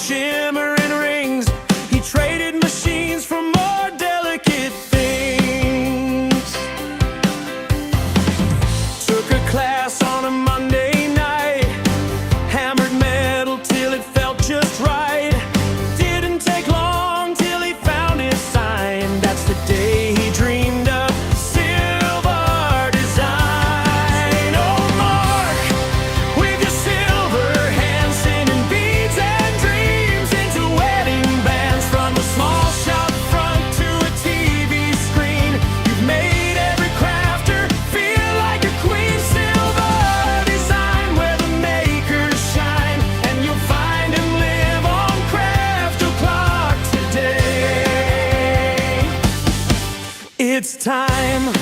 shimmering rings. He traded machines for more delicate things. Took a class on a Monday night, hammered metal till it felt just right. Didn't take long till he found his sign. That's the day he dreamed of Silvar Design. Oh, Mark, with your silver hands singing beads and dreams into wedding bands. From a small shop front to a TV screen, you've made every crafter feel like a queen. Silvar Design, where the makers shine, and you'll find him live on Craft O'Clock today. It's time.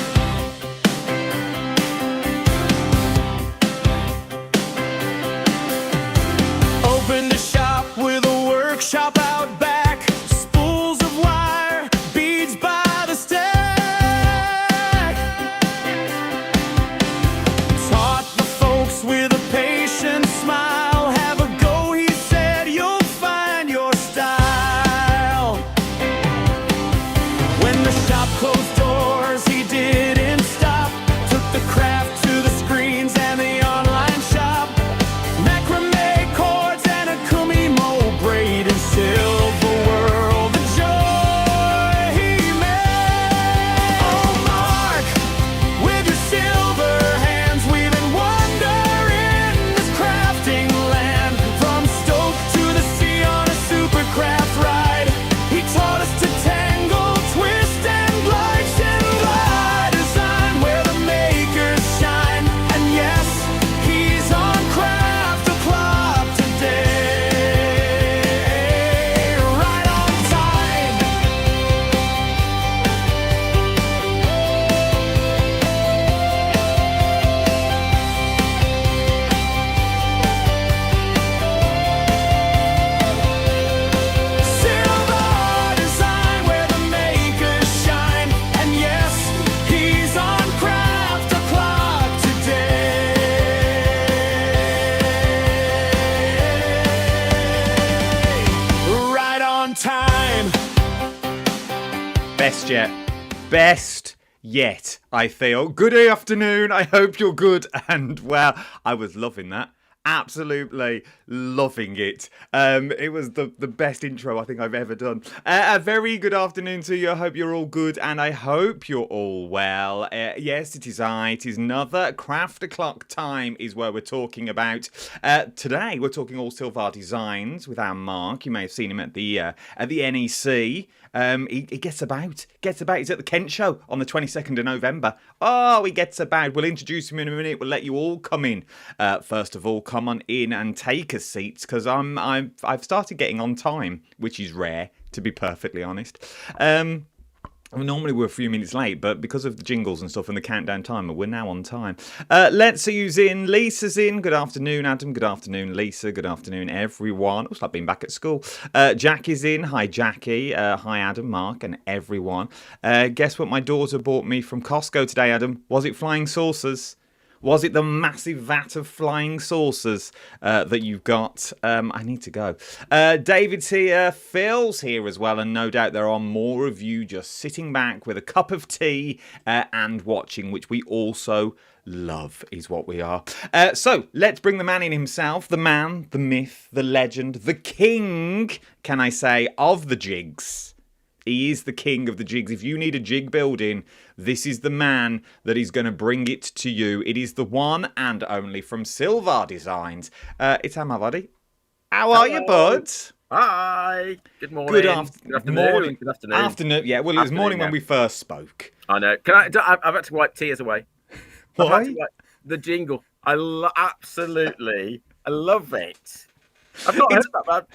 Opened a shop with a workshop out back. Spools of wire, beads by the stack. Taught the folks with a patient smile. Have a go, he said, you'll find your style. When the shop closed doors, he didn't stop. Took the craft to the screens and the online shop. Macrame cords and a kumimo braid in silver world. The joy he made. Oh, Mark, with your silver hands, weaving wonder in this crafting land. From Stoke to the sea on a supercraft ride, he taught us to tangle, twist, and glide. Silvar Design, where the makers shine. And yes, he's on Craft O'Clock today. Right on time. Silvar Design, where the makers shine. And yes, he's on Craft O'Clock today. Right on time. Best yet. Best yet, I feel. Good afternoon. I hope you're good and well. I was loving that. Absolutely loving it. It was the best intro I think I've ever done. A very good afternoon to you. I hope you're all good and I hope you're all well. Yes, it is I. It is another Craft O'Clock time is where we're talking about. Today we're talking all Silvar Designs with our Mark. You may have seen him at the NEC. He gets about. He's at the Kent show on the 22nd of November. Oh, he gets about. We'll introduce him in a minute. We'll let you all come in. First of all, come on in and take a seat because I've started getting on time, which is rare, to be perfectly honest. Normally we're a few minutes late, but because of the jingles and stuff and the countdown timer, we're now on time. Let's see who's in. Lisa's in. Good afternoon, Adam. Good afternoon, Lisa. Good afternoon, everyone. It's like being back at school. Jackie's in. Hi, Jackie. Hi, Adam, Mark, and everyone. Guess what my daughter bought me from Costco today, Adam? Was it flying saucers? Was it the massive vat of flying saucers that you've got? I need to go. David's here. Phil's here as well. And no doubt there are more of you just sitting back with a cup of tea and watching, which we also love is what we are. So let's bring the man in himself. The man, the myth, the legend, the king, can I say, of the jigs. He is the king of the jigs. If you need a jig building, this is the man that is going to bring it to you. It is the one and only from Silvar Designs. It's my buddy. How are you, bud? Hi. Good morning. Good afternoon. Morning. Good afternoon. Afternoon. Yeah, well, it was morning when we first spoke. I know. I've had to wipe tears away. Why? The jingle. I love it. I've not heard that.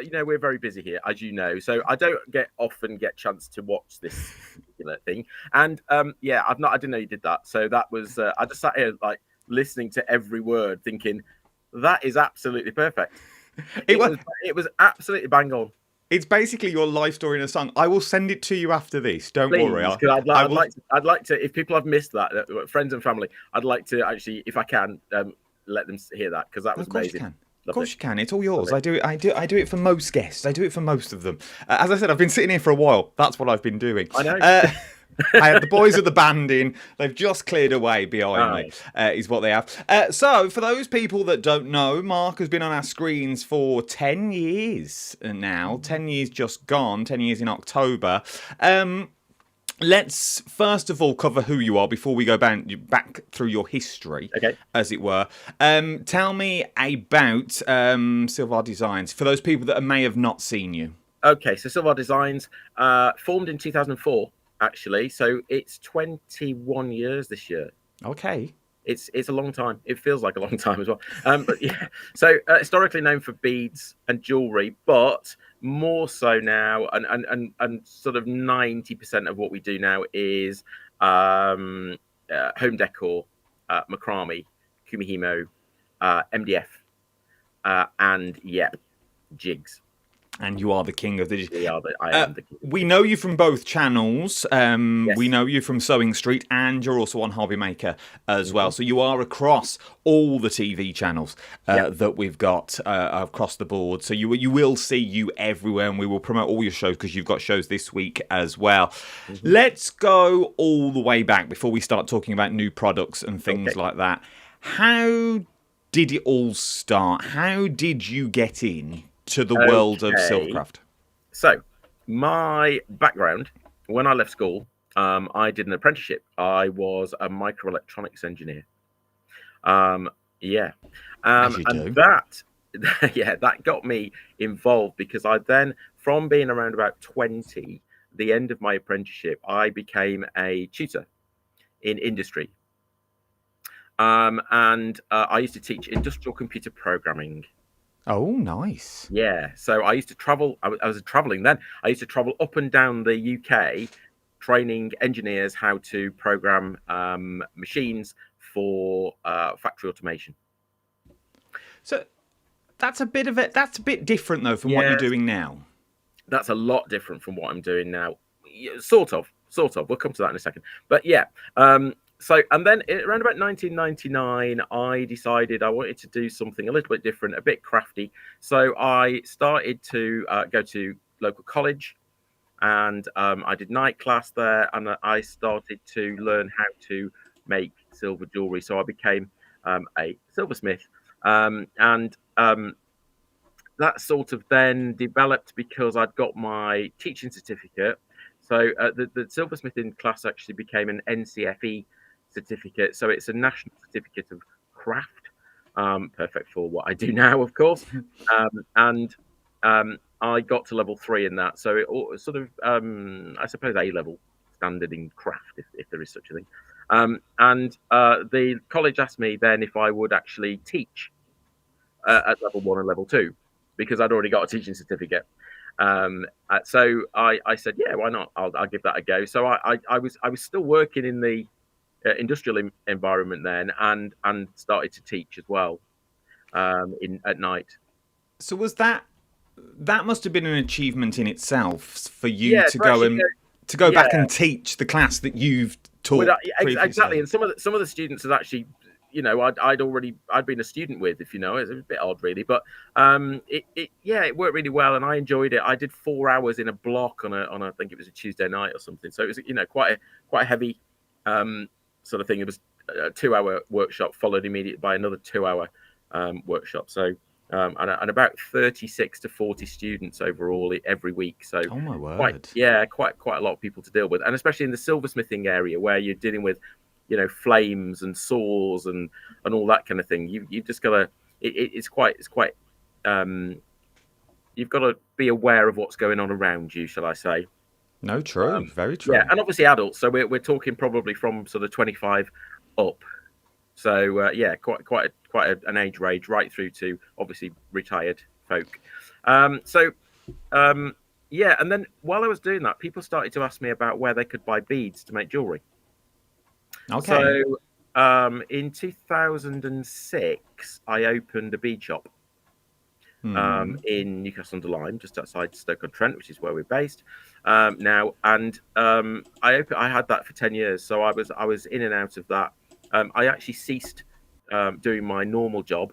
You know, we're very busy here, as you know, so I don't often get chance to watch this particular thing. And I didn't know you did that. So that was I just sat here like listening to every word, thinking that is absolutely perfect. It was absolutely bang on. It's basically your life story in a song. I will send it to you after this. Don't worry. I'd like to. If people have missed that, friends and family, I'd like to actually, if I can, let them hear that because that was amazing. Of Loved course it. you can. It's all Love yours. it. I do it for most guests. I do it for most of them. As I said, I've been sitting here for a while. That's what I've been doing. I know. I had the boys of the band in. They've just cleared away behind me, Oh, is what they have. So, for those people that don't know, Mark has been on our screens for 10 years now. 10 years just gone. 10 years in October. Let's first of all cover who you are before we go back through your history, okay. as it were. Tell me about Silvar Designs for those people that may have not seen you. Okay. So Silvar Designs formed in 2004, actually. So it's 21 years this year. Okay. It's a long time. It feels like a long time as well. But yeah, so historically known for beads and jewelry, but more so now, and sort of 90% of what we do now is home decor, macrame, kumihimo, MDF, and yep, jigs. And you are the king of the. I am the king. We know you from both channels. We Yes. know you from Sewing Street, and you're also on Hobby Maker as well. Mm-hmm. So you are across all the TV channels Yep. that we've got across the board. So you will see you everywhere, and we will promote all your shows because you've got shows this week as well. Mm-hmm. Let's go all the way back before we start talking about new products and things Okay. like that. How did it all start? How did you get in to the world of Okay. Silvercraft? So, my background when I left school, I did an apprenticeship. I was a microelectronics engineer. Yeah, As you and do. that, yeah, that got me involved because I then, from being around about 20, the end of my apprenticeship, I became a tutor in industry. And I used to teach industrial computer programming. Oh, nice. Yeah, so I used to travel. I was traveling then. I used to travel up and down the UK, training engineers how to program machines for factory automation. So that's a bit of it. That's a bit different though from what you're Yes, doing now. that's a lot different from what I'm doing now. Yeah, sort of, sort of. We'll come to that in a second. But yeah, so and then around about 1999, I decided I wanted to do something a little bit different, a bit crafty. So I started to go to local college, and I did night class there, and I started to learn how to make silver jewelry. So I became a silversmith, and that sort of then developed because I'd got my teaching certificate. So the silversmithing class actually became an NCFE certificate. So it's a national certificate of craft, perfect for what I do now, of course. And I got to level 3 in that. So it sort of, I suppose, A level standard in craft, if there is such a thing. And the college asked me then if I would actually teach at level 1 and level 2 because I'd already got a teaching certificate. So I said, yeah, why not? I'll give that a go. So I was still working in the industrial environment then, and started to teach as well in at night. So was that must have been an achievement in itself for you Yeah, to to go actually and go, to go back yeah, and teach the class that you've taught without, yeah, exactly. previously. And some of the students had actually, I'd been a student with, if you know, it's a bit odd really, but it worked really well, and I enjoyed it. I did 4 hours in a block on I think it was a Tuesday night or something, so it was quite a heavy sort of thing. It was a 2 hour workshop followed immediately by another 2 hour workshop. So and about 36 to 40 students overall every week. So Oh my quite word. yeah, quite a lot of people to deal with, and especially in the silversmithing area where you're dealing with flames and saws and all that kind of thing. You've just got to it's quite um you've got to be aware of what's going on around you, shall I say. No, true. Very Yeah, true. and obviously adults, so we're talking probably from sort of 25 up. So yeah, an age range right through to obviously retired folk. So yeah, and then while I was doing that, people started to ask me about where they could buy beads to make jewelry. Okay. So in 2006, I opened a bead shop in Newcastle under Lyme, just outside Stoke-on-Trent, which is where we're based now. And I had that for 10 years, so I was in and out of that. I actually ceased doing my normal job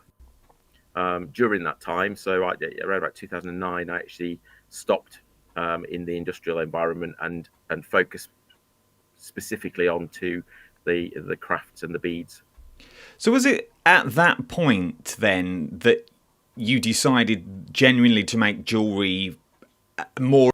during that time. So around about 2009, I actually stopped in the industrial environment and focused specifically onto the crafts and the beads. So was it at that point then that you decided genuinely to make jewelry more?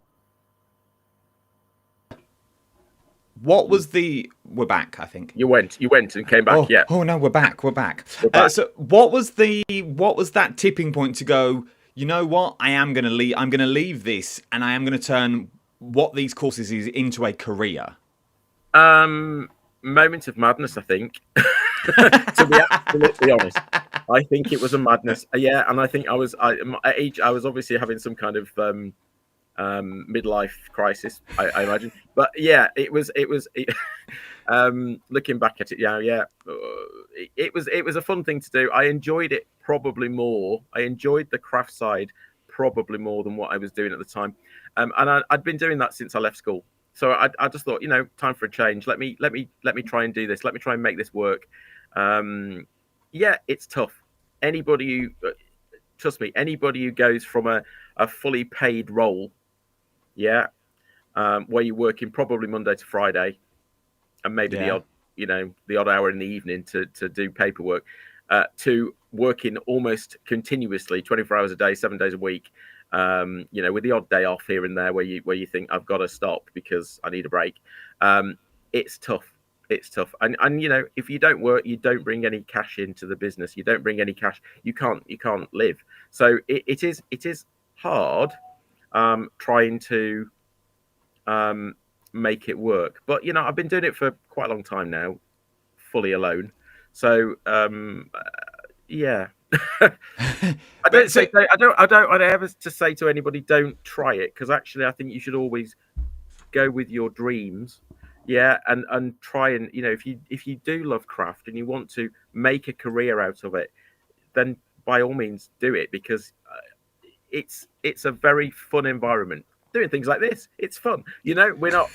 What was the? We're back, I think. You went and came back. Oh, Yeah, oh no, we're back. We're back. we're back. So, what was the? What was that tipping point to go? You know what? I am going to leave. I'm going to leave this, and I am going to turn what these courses is into a career. Moment of madness, I think. To be absolutely honest, I think it was a madness. Yeah, and I think at age I was obviously having some kind of midlife crisis, I imagine. But yeah, looking back at it, it was a fun thing to do. I enjoyed it probably more. I enjoyed the craft side probably more than what I was doing at the time, and I'd been doing that since I left school. So I just thought, time for a change. Let me try and do this. Let me try and make this work. Yeah, it's tough. Anybody who trust me, anybody who goes from a fully paid role, yeah, where you're working probably Monday to Friday, and maybe Yeah. the odd hour in the evening to do paperwork, to working almost continuously 24 hours a day, 7 days a week, with the odd day off here and there where you think I've got to stop because I need a break. It's tough. It's tough. And if you don't work, you don't bring any cash into the business. You don't bring any cash. You can't live. So it is hard trying to make it work. But I've been doing it for quite a long time now, fully alone. So yeah. I don't ever to say to anybody don't try it, because actually I think you should always go with your dreams. Yeah, and try and if you do love craft and you want to make a career out of it, then by all means do it, because it's a very fun environment. Doing things like this, it's fun. We're not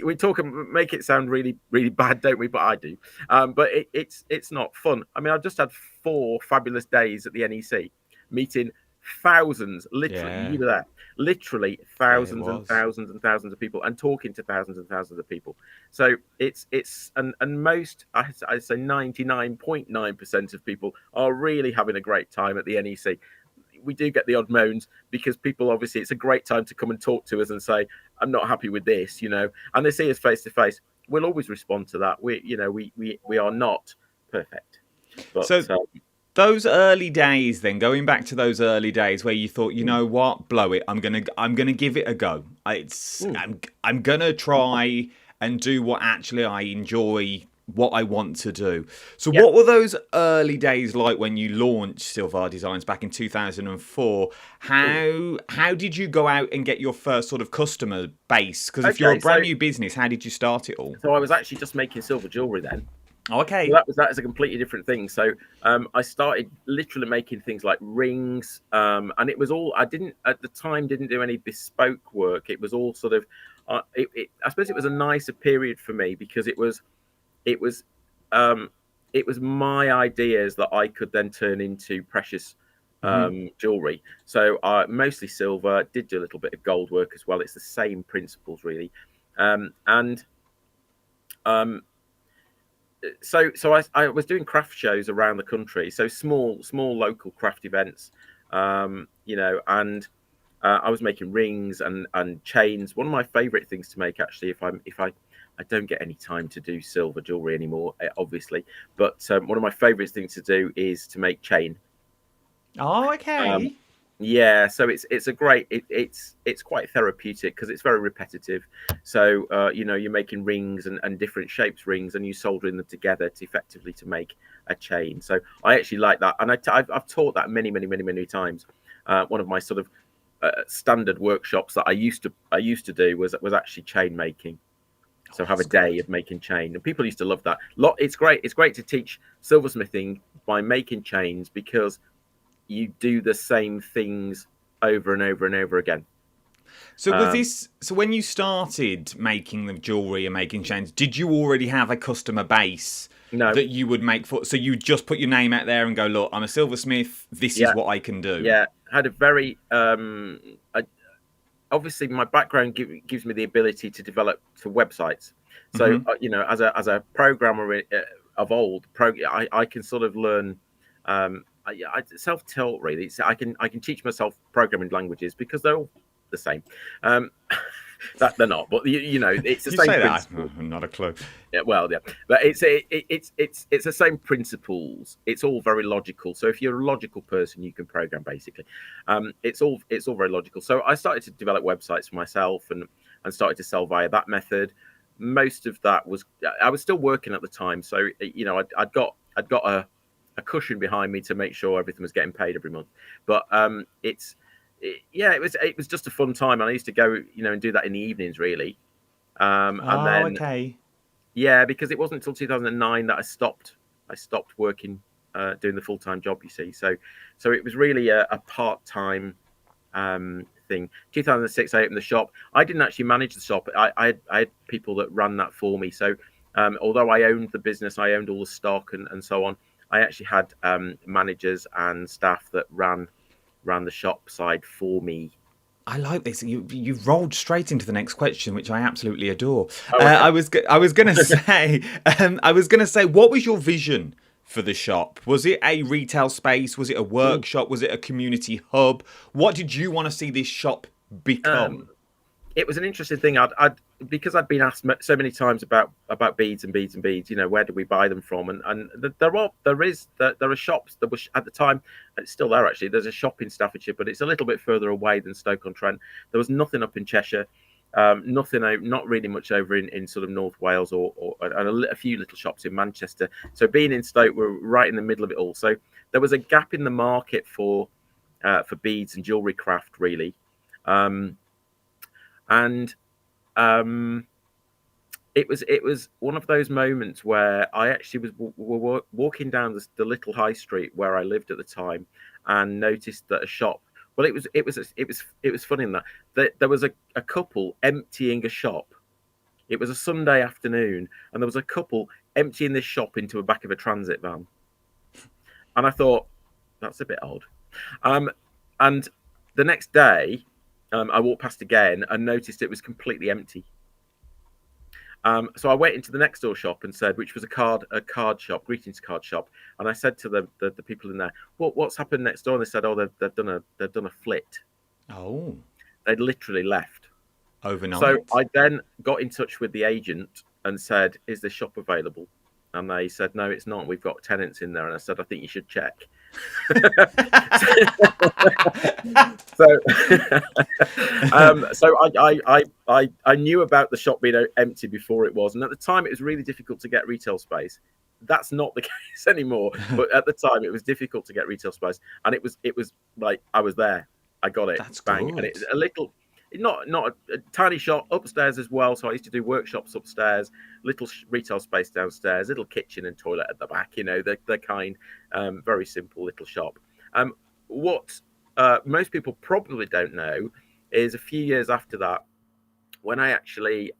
we talk and make it sound really really bad, don't we? But I do. But it's not fun. I mean, I've just had 4 fabulous days at the NEC, meeting thousands, literally. Yeah. You were there, literally thousands and was. thousands and thousands of people, and talking to thousands and thousands of people. So it's and most, I'd say 99.9% of people are really having a great time at the NEC. We do get the odd moans, because people, obviously, it's a great time to come and talk to us and say, I'm not happy with this, and they see us face to face. We'll always respond to that. We are not perfect. But So those early days, then going back to those early days where you thought, you know what, blow it. I'm gonna give it a go. I'm gonna try and do what actually I enjoy, what I want to do. So what were those early days like when you launched Silvar Designs back in 2004? How did you go out and get your first sort of customer base? Because if you're a brand new business, how did you start it all? So I was actually just making silver jewelry then. Okay. So that is a completely different thing. So I started literally making things like rings, and it was all, I didn't at the time didn't do any bespoke work. It was all sort of I suppose it was a nicer period for me, because it was my ideas that I could then turn into precious jewelry. So mostly silver, did do a little bit of gold work as well. It's the same principles really. So I was doing craft shows around the country, so small local craft events, and I was making rings and chains. One of my favorite things to make, actually, if I don't get any time to do silver jewelry anymore, obviously, but one of my favorite things to do is to make chain. Oh, okay. Yeah, so it's a great, it's quite therapeutic, because it's very repetitive. So you're making rings and different shapes rings, and you soldering them together to effectively to make a chain. So I actually like that, and I've taught that many times. One of my sort of standard workshops that I used to do was actually chain making. So have a day of making chain, and people used to love that. It's great to teach silversmithing by making chains, because you do the same things over and over and over again. So was this? So when you started making the jewelry and making chains, did you already have a customer base No, that you would make for? So you just put your name out there and go, look, I'm a silversmith. This is yeah, what I can do. yeah. Had a very obviously my background gives me the ability to develop to websites. So Hmm. as a programmer of old, I can sort of learn. Self-taught really. I can teach myself programming languages because they're all the same. Um, that they're not, but it's the You same say that, principle. not a clue. Yeah, well, yeah, but it's the same principles. It's all very logical. So if you're a logical person, you can program basically. It's all very logical. So I started to develop websites for myself and started to sell via that method. Most of that was I was still working at the time, so I'd got a cushion behind me to make sure everything was getting paid every month. But yeah, it was just a fun time, and I used to go and do that in the evenings really. And Oh, then okay. yeah, because it wasn't until 2009 that I stopped. I stopped working, doing the full time job. You see, so it was really a part time thing. 2006, I opened the shop. I didn't actually manage the shop. I had people that ran that for me. So although I owned the business, I owned all the stock and so on. I actually had managers and staff that ran the shop side for me. I like this. You've rolled straight into the next question, which I absolutely adore. Oh, okay. I was gonna say what was your vision for the shop? Was it a retail space? Was it a Ooh. workshop? Was it a community hub? What did you want to see this shop become? It was an interesting thing. Because I'd been asked so many times about beads and beads and beads. Where do we buy them from? And there are shops that was at the time. It's still there actually. There's a shop in Staffordshire, but it's a little bit further away than Stoke-on-Trent. There was nothing up in Cheshire. Nothing, not really much over in sort of North Wales or and a few little shops in Manchester. So being in Stoke, we're right in the middle of it all. So there was a gap in the market for beads and jewelry craft really. And it was one of those moments where I actually was walking down the little high street where I lived at the time, and noticed that a shop. Well, it was funny in that there was a couple emptying a shop. It was a Sunday afternoon, and there was a couple emptying this shop into the back of a transit van. And I thought that's a bit odd. And the next day, I walked past again and noticed it was completely empty. So I went into the next door shop and said, which was a card shop, greetings card shop, and I said to the people in there, what's happened next door? And they said, oh, they've done a flit. Oh, They'd literally left. So overnight. I then got in touch with the agent and said, is this shop available? And they said, no, it's not. We've got tenants in there. And I said, I think you should check. So, I knew about the shop being empty before it was, and at the time it was really difficult to get retail space. That's not the case anymore, but at the time it was difficult to get retail space, and it was like I was there. I got it, That's bang, and good. it's a little. Not a tiny shop upstairs as well. So I used to do workshops upstairs, little retail space downstairs, little kitchen and toilet at the back. The kind, very simple little shop. What most people probably don't know is a few years after that, when I actually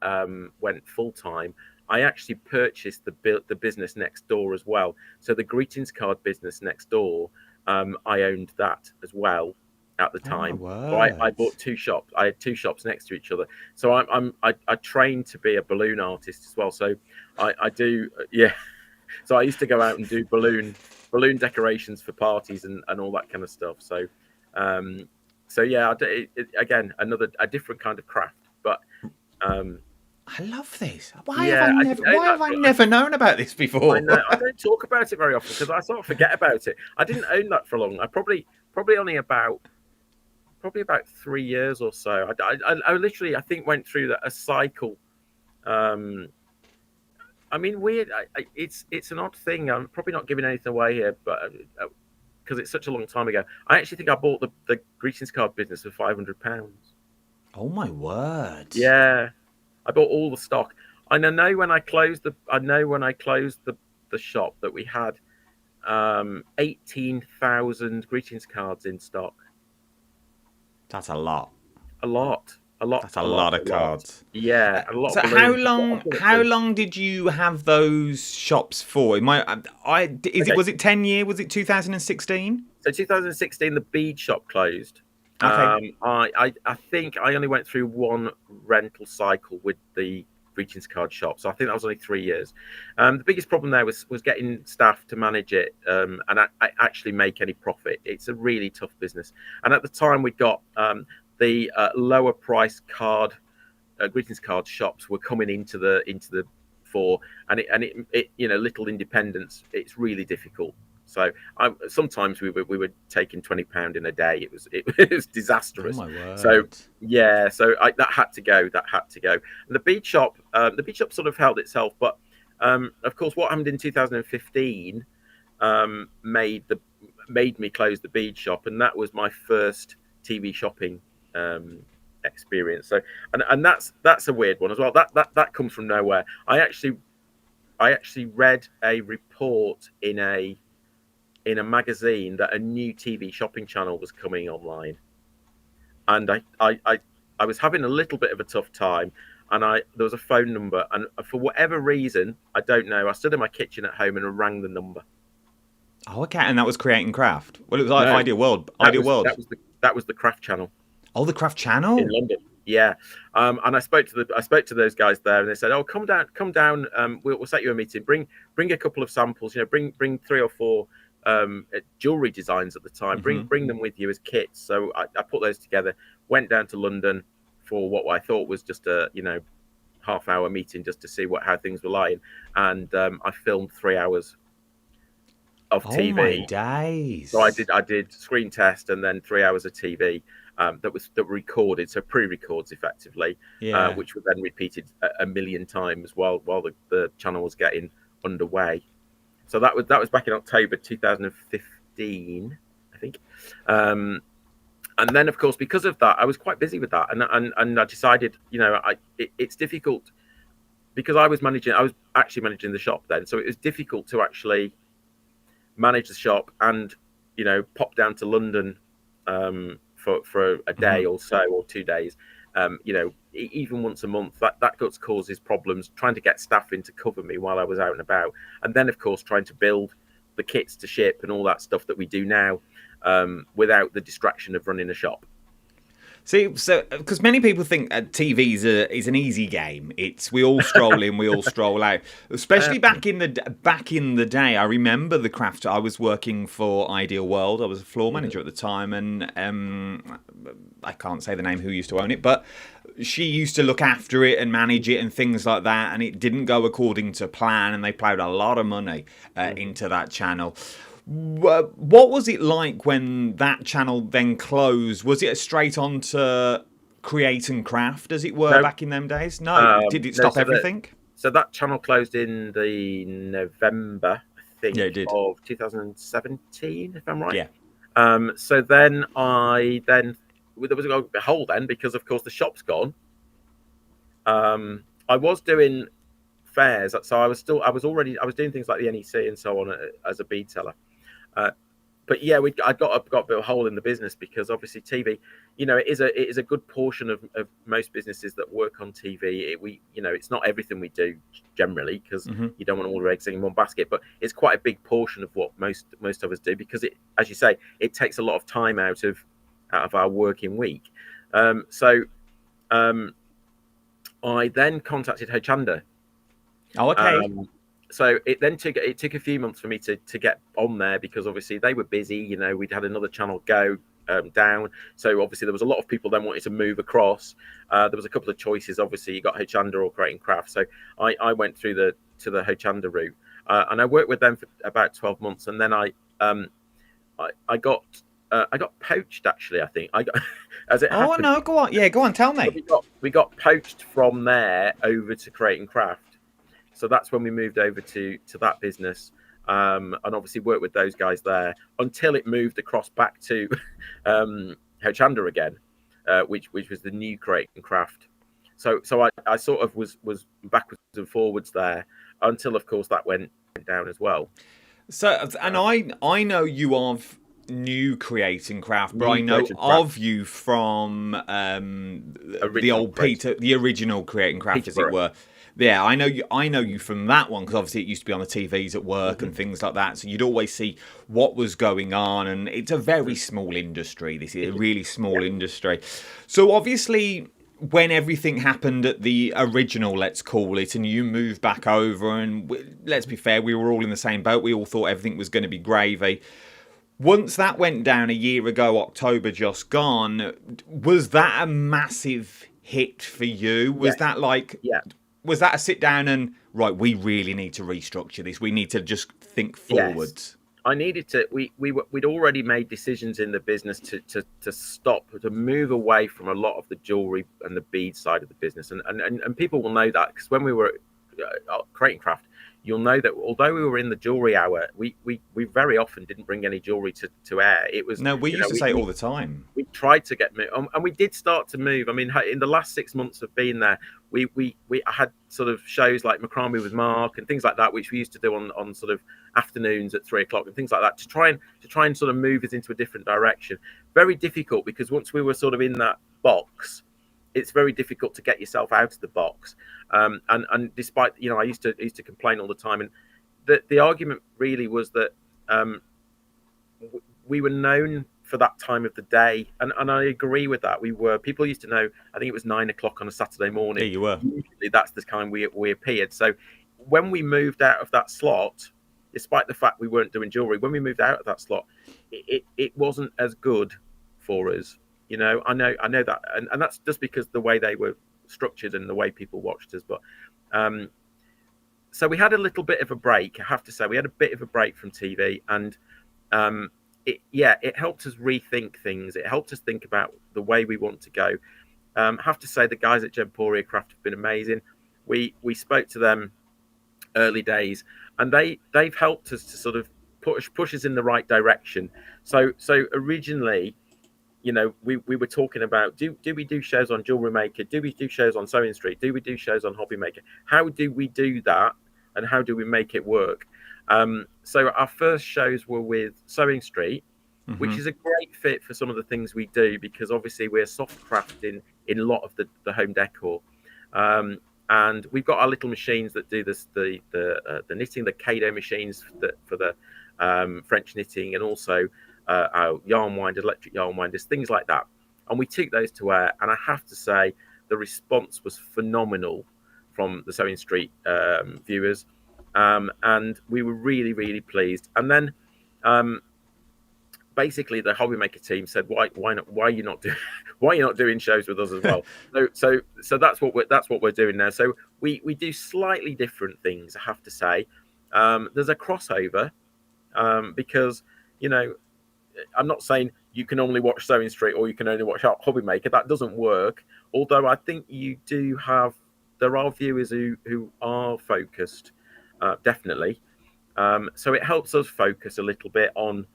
went full time, I actually purchased the business next door as well. So the greetings card business next door, I owned that as well at the Oh my time. So I word. bought two shops. I had two shops next to each other. So I trained to be a balloon artist as well. So I do yeah. So I used to go out and do balloon decorations for parties and all that kind of stuff. Um, so yeah, again a different kind of craft, but I love this. yeah, I didn't own Why that have I for. never known about this I before? know I don't talk about it very often because I sort of forget about it. I didn't own that for long. I probably only about 3 years or so. I literally I think went through a cycle. Um, I mean, weird. It's an odd thing. I'm probably not giving anything away here, but because it's such a long time ago, I actually think I bought the greetings card business for £500. Oh my word. Yeah, I bought all the stock. And I know when I closed the shop that we had 18,000 greetings cards in stock. That's a lot. A lot. a lot, That's a lot of a lot. cards. Yeah, and a lot So of balloons. how long did you have those shops for? Okay, Was it 10 year? Was it 2016? so 2016, the bead shop closed. Okay. I think I only went through one rental cycle with the greetings card shop, so I think that was only 3 years. The biggest problem there was getting staff to manage it, and I actually make any profit. It's a really tough business, and at the time we got the lower price card greetings card shops were coming into the fore, and it little independents. It's really difficult. So sometimes we were taking £20 in a day. It was Oh disastrous. my So word. yeah, so that had to go. That had to go. And the bead shop sort of held itself, but of course, what happened in 2015 made me close the bead shop, and that was my first TV shopping experience. So and that's a weird one as well. That comes from nowhere. I actually read a report in a magazine that a new TV shopping channel was coming online, and I was having a little bit of a tough time, and there was a phone number, and for whatever reason I don't know, I stood in my kitchen at home and rang the number. Oh, okay. And that was Create and Craft. Well, it was No, Ideal World. that Ideal was World. the Craft channel Oh, the Craft in Channel. London. Yeah, and I spoke to those guys there, and they said, "Oh, come down. We'll set you a meeting. Bring a couple of samples. Bring 3 or 4 jewelry designs at the time. Bring Hmm. bring them with you as kits." So I put those together. Went down to London for what I thought was just a half-hour meeting just to see how things were lying, and I filmed 3 hours of Oh my TV. So I days. did screen test and then 3 hours of TV that were recorded, so pre-records effectively, Yeah. which were then repeated a million times while the channel was getting underway. So that was back in October 2015, I think. And then, of course, because of that, I was quite busy with that, and I decided, it's difficult because I was actually managing the shop then, so it was difficult to actually manage the shop and pop down to London for a day Hmm. or so, or 2 days. Even once a month, that causes problems trying to get staff in to cover me while I was out and about, and then of course trying to build the kits to ship and all that stuff that we do now, without the distraction of running a shop. See, so because many people think TV is an easy game. It's we all stroll in, we all stroll out. Especially back in the day, I remember the craft. I was working for Ideal World. I was a floor manager at the time, and I can't say the name who used to own it, but she used to look after it and manage it and things like that. And it didn't go according to plan, and they ploughed a lot of money into that channel. What was it like when that channel then closed? Was it straight on to Create and Craft, as it were, No, back in them days? No. Did it no. stop So everything? that channel closed in the November, I Yeah, think, it did. of 2017, if I'm right. Yeah. So then there was a hole then, because of course the shop's gone. I was doing fairs, so I was doing things like the NEC and so on, as a bead seller. But yeah, I got a bit of a hole in the business, because obviously TV, it is a good portion of most businesses that work on TV. It's not everything we do generally, because Hmm. you don't want all your eggs in one basket, but it's quite a big portion of what most of us do, because as you say, it takes a lot of time out of our working week. So I then contacted Hochanda. Oh, okay. Um, so it took a few months for me to get on there, because obviously they were busy. We'd had another channel go down, so obviously there was a lot of people then wanting to move across. There was a couple of choices. Obviously, you got Hochanda or Creating Craft. So I went through the Hochanda route, and I worked with them for about 12 months, and then I got poached. Actually, I think I got as it Oh happened. no, go on. Yeah, go on. Tell me. We got poached from there over to Creating Craft. So that's when we moved over to that business, and obviously worked with those guys there until it moved across back to Hochanda again, which was the new Creating Craft. So I sort of was backwards and forwards there until, of course, that went down as well. So, and I know you of new creating craft, but New I know creating craft. of you from the Original old creating. Peter, the original creating craft, as it Peterborough. were. Yeah, I know you. I know you from that one because obviously it used to be on the TVs at work Mm-hmm. and things like that. So you'd always see what was going on, and it's a very small industry. This is a really small industry. So obviously, when everything happened at the original, let's call it, and you moved back over, and let's be fair, we were all in the same boat. We all thought everything was going to be gravy. Once that went down a year ago, October just gone, was that a massive hit for you? Was Yes. that like, Yeah. was that a sit down and, right, we really need to restructure this. We need to just think forwards. Yes. I needed to. We'd already made decisions in the business to stop, to move away from a lot of the jewelry and the bead side of the business, and people will know that because when we were creating craft, you'll know that although we were in the jewelry hour, we very often didn't bring any jewelry to air. It was No, we used to say it all the time. We tried to get and we did start to move. I mean, in the last 6 months of being there, we had sort of shows like Macrame with Mark and things like that, which we used to do on sort of afternoons at 3 o'clock and things like that to try and sort of move us into a different direction. Very difficult because once we were sort of in that box, it's very difficult to get yourself out of the box. And despite, I used to complain all the time, and the argument really was that we were known for that time of the day, and I agree with that. People used to know. I think it was 9 o'clock on a Saturday morning. Yeah, you were. Usually that's the time we appeared. So when we moved out of that slot, despite the fact we weren't doing jewelry, when we moved out of that slot, it wasn't as good for us. I know that, and that's just because the way they were structured and the way people watched us. But so we had a little bit of a break. I have to say, we had a bit of a break from TV, and it helped us rethink things. It helped us think about the way we want to go. I have to say, the guys at Gemporia Craft have been amazing. We spoke to them early days, and they've helped us to sort of push us in the right direction. So originally, we were talking about, do we do shows on Jewelry Maker? Do we do shows on Sewing Street? Do we do shows on Hobby Maker? How do we do that, and how do we make it work? So our first shows were with Sewing Street, which is a great fit for some of the things we do, because obviously we're soft crafting in a lot of the home decor. And we've got our little machines that do this, the knitting, the Kado machines for the French knitting, and also our yarn winders, electric yarn winders, things like that. And we took those to air, and I have to say the response was phenomenal from the Sewing Street viewers, and we were really, really pleased. And then basically the Hobby Maker team said, why are you not doing shows with us as well? So that's what we're doing now. So we do slightly different things, I have to say. There's a crossover, because I'm not saying you can only watch Sewing Street or you can only watch Hobby Maker. That doesn't work. Although I think there are viewers who are focused, definitely. So it helps us focus a little bit on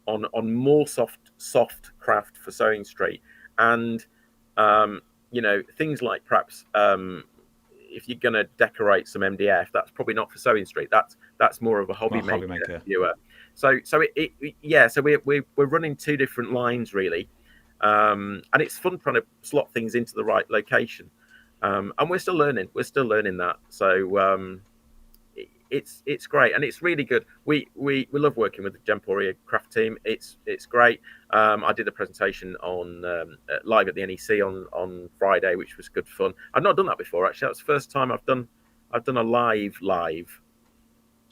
more soft craft for Sewing Street, and things like perhaps if you're going to decorate some MDF, that's probably not for Sewing Street. That's more of a Hobby Maker viewer. So we're running two different lines really, and it's fun trying to slot things into the right location, and we're still learning that. So it's great, and it's really good. We love working with the Gemporia Craft team. It's great. I did a presentation on live at the NEC on Friday, which was good fun. I've not done that before, actually. That's the first time I've done a live.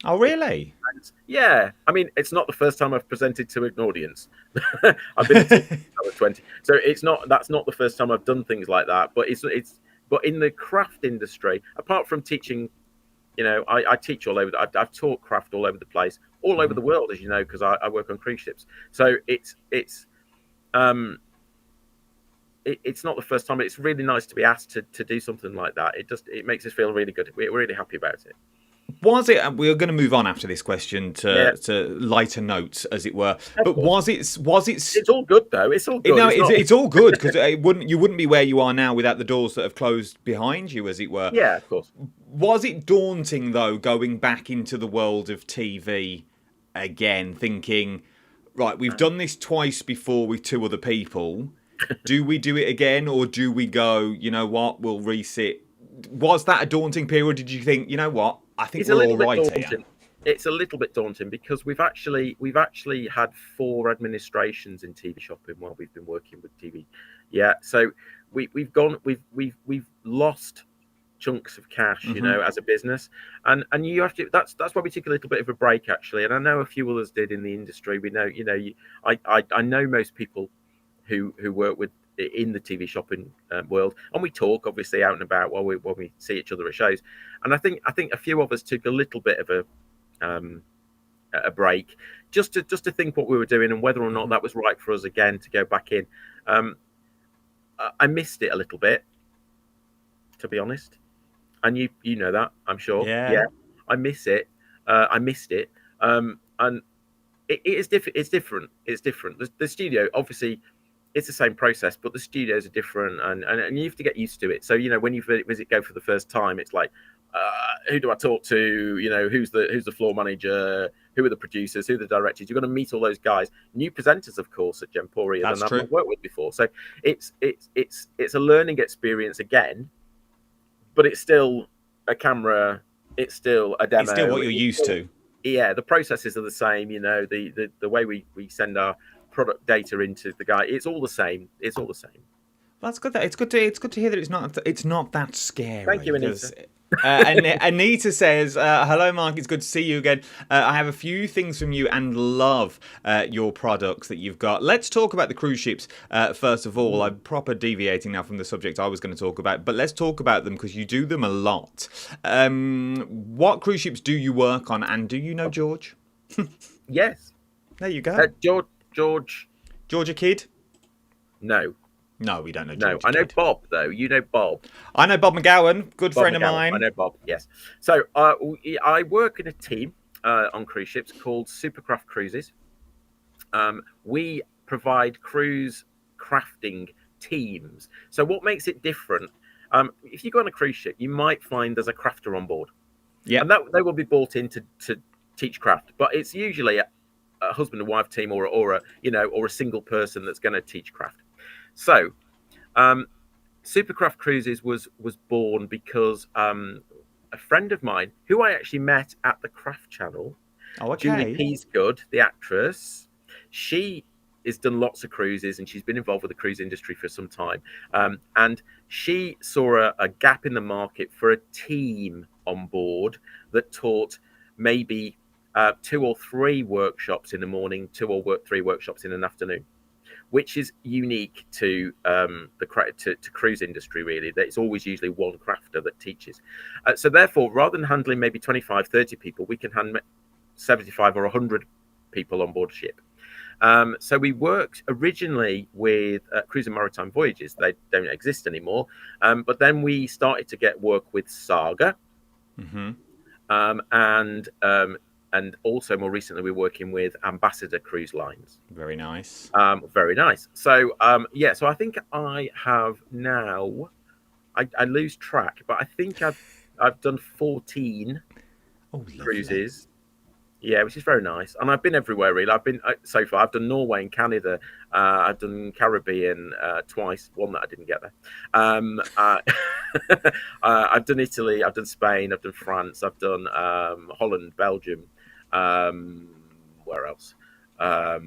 Oh, really? Yeah. I mean, it's not the first time I've presented to an audience. I've been I was 20, so that's not the first time I've done things like that. But but in the craft industry, apart from teaching. I teach all over. I've taught craft all over the place, all over the world, as you know, because I work on cruise ships. So it's not the first time. It's really nice to be asked to do something like that. It makes us feel really good. We're really happy about it. Was it? We're going to move on after this question to lighter notes, as it were. But was it? It's all good though. It's all good. No, it's all good, because you wouldn't be where you are now without the doors that have closed behind you, as it were. Yeah, of course. Was it daunting though, going back into the world of TV again, thinking, right, we've done this twice before with 2 other people. Do we do it again, or do we go, you know what, we'll resit? Was that a daunting period? Did you think, you know what, I think It's a we're all little bit right here? daunting. It's a little bit daunting because we've actually had 4 administrations in TV shopping while we've been working with TV. Yeah, so we've lost chunks of cash, you know, as a business, and you have to. That's why we took a little bit of a break actually, and I know a few others did in the industry. We know, you know, I know most people who work with in the TV shopping world, and we talk obviously out and about while we see each other at shows, and I think a few of us took a little bit of a break just to think what we were doing and whether or not that was right for us again to go back in. I missed it a little bit, to be honest, and you know that, I'm sure. Yeah. I miss it. I missed it, and it is different. It's different. It's different. The studio, obviously, it's the same process, but the studios are different, and you have to get used to it. So, you know, when you go for the first time, it's like, who do I talk to? You know, who's the floor manager? Who are the producers? Who are the directors? You're going to meet all those guys. New presenters, of course, at Gemporia that I've not worked with before. So it's a learning experience again, but it's still a camera. It's still a demo. It's still what you're used to. Yeah, the processes are the same. You know, the way we send our product data into the guy, it's all the same. It's all the same. That's good. It's good to hear that it's not that scary. Thank you, Anita. Anita says, hello Mark, it's good to see you again. I have a few things from you and love your products that you've got. Let's talk about the cruise ships first of all. I'm proper deviating now from the subject I was going to talk about, but let's talk about them because you do them a lot. What cruise ships do you work on, and do you know George? Yes. There you go. George a kid? No, we don't know No, George. I know Bob though. You know Bob. I know Bob McGowan, good friend of mine. I know Bob. Yes. So I work in a team on cruise ships called Supercraft Cruises. We provide cruise crafting teams. So what makes it different? If you go on a cruise ship, you might find there's a crafter on board. Yeah, and that they will be brought in to teach craft, but it's usually a husband and wife team or a single person that's going to teach craft. So, Supercraft Cruises was born because a friend of mine, who I actually met at the Craft Channel, Julie Peasgood, the actress, she has done lots of cruises and she's been involved with the cruise industry for some time. And she saw a gap in the market for a team on board that taught maybe 2 or 3 workshops in the morning, 2 or 3 workshops in an afternoon, which is unique to the cruise industry, really. That it's always usually one crafter that teaches. So therefore, rather than handling maybe 25, 30 people, we can handle 75 or 100 people on board a ship. So we worked originally with Cruise and Maritime Voyages. They don't exist anymore. But then we started to get work with Saga. And also more recently, we're working with Ambassador Cruise Lines. Very nice. Very nice. So, so I think I have now, I lose track, but I think I've done 14 cruises. Yeah, which is very nice. And I've been everywhere, really. I've been, so far, I've done Norway and Canada. I've done Caribbean twice, one that I didn't get there. I've done Italy, I've done Spain, I've done France, I've done Holland, Belgium. Where else? A